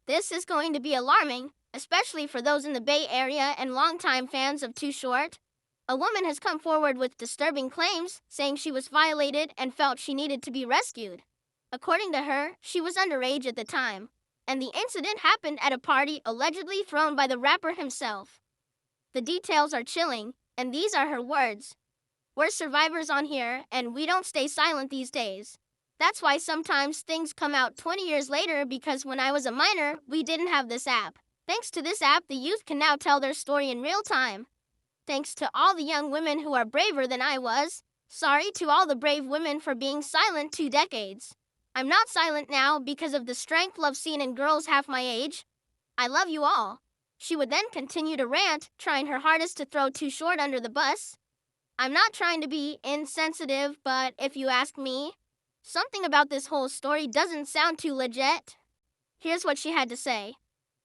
This is going to be alarming, especially for those in the Bay Area and longtime fans of Too Short. A woman has come forward with disturbing claims, saying she was violated and felt she needed to be rescued. According to her, she was underage at the time, and the incident happened at a party allegedly thrown by the rapper himself. The details are chilling, and these are her words. "We're survivors on here, and we don't stay silent these days. That's why sometimes things come out 20 years later, because when I was a minor, we didn't have this app. Thanks to this app, the youth can now tell their story in real time. Thanks to all the young women who are braver than I was. Sorry to all the brave women for being silent 2 decades. I'm not silent now because of the strength love seen in girls half my age. I love you all." She would then continue to rant, trying her hardest to throw Too Short under the bus. "I'm not trying to be insensitive, but if you ask me, something about this whole story doesn't sound too legit." Here's what she had to say.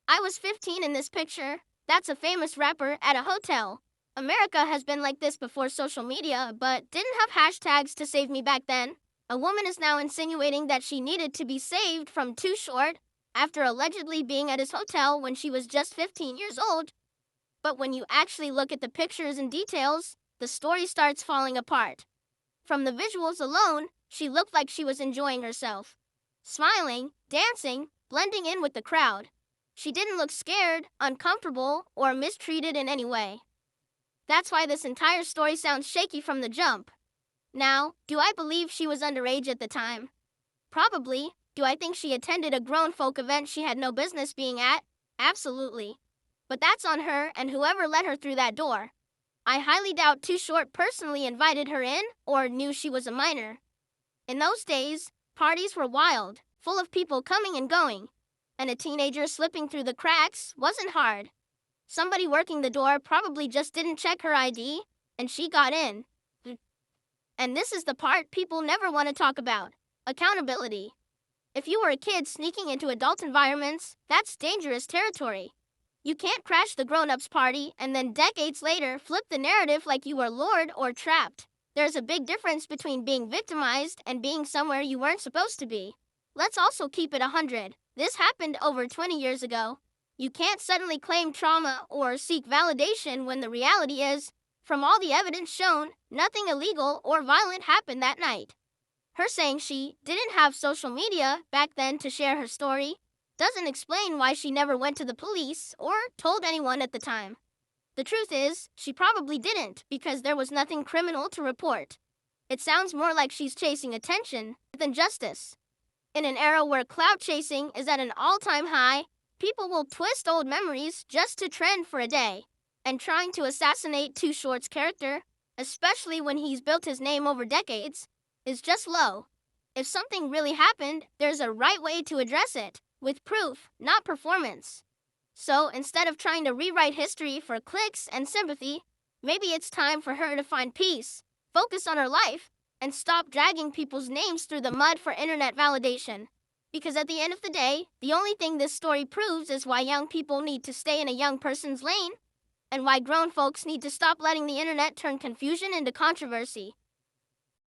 "I was 15 in this picture. That's a famous rapper at a hotel. America has been like this before social media, but didn't have hashtags to save me back then." A woman is now insinuating that she needed to be saved from Too Short after allegedly being at his hotel when she was just 15 years old. But when you actually look at the pictures and details, the story starts falling apart. From the visuals alone, she looked like she was enjoying herself, smiling, dancing, blending in with the crowd. She didn't look scared, uncomfortable, or mistreated in any way. That's why this entire story sounds shaky from the jump. Now, do I believe she was underage at the time? Probably. Do I think she attended a grown folk event she had no business being at? Absolutely. But that's on her and whoever let her through that door. I highly doubt Too Short personally invited her in or knew she was a minor. In those days, parties were wild, full of people coming and going, and a teenager slipping through the cracks wasn't hard. Somebody working the door probably just didn't check her ID, and she got in. And this is the part people never want to talk about: accountability. If you were a kid sneaking into adult environments, that's dangerous territory. You can't crash the grown-ups party and then decades later flip the narrative like you were lured or trapped. There's a big difference between being victimized and being somewhere you weren't supposed to be. Let's also keep it 100. This happened over 20 years ago. You can't suddenly claim trauma or seek validation when the reality is, from all the evidence shown, nothing illegal or violent happened that night. Her saying she didn't have social media back then to share her story doesn't explain why she never went to the police or told anyone at the time. The truth is, she probably didn't because there was nothing criminal to report. It sounds more like she's chasing attention than justice. In an era where clout chasing is at an all-time high, people will twist old memories just to trend for a day. And trying to assassinate Too Short's character, especially when he's built his name over decades, is just low. If something really happened, there's a right way to address it, with proof, not performance. So instead of trying to rewrite history for clicks and sympathy, maybe it's time for her to find peace, focus on her life, and stop dragging people's names through the mud for internet validation. Because at the end of the day, the only thing this story proves is why young people need to stay in a young person's lane, and why grown folks need to stop letting the internet turn confusion into controversy.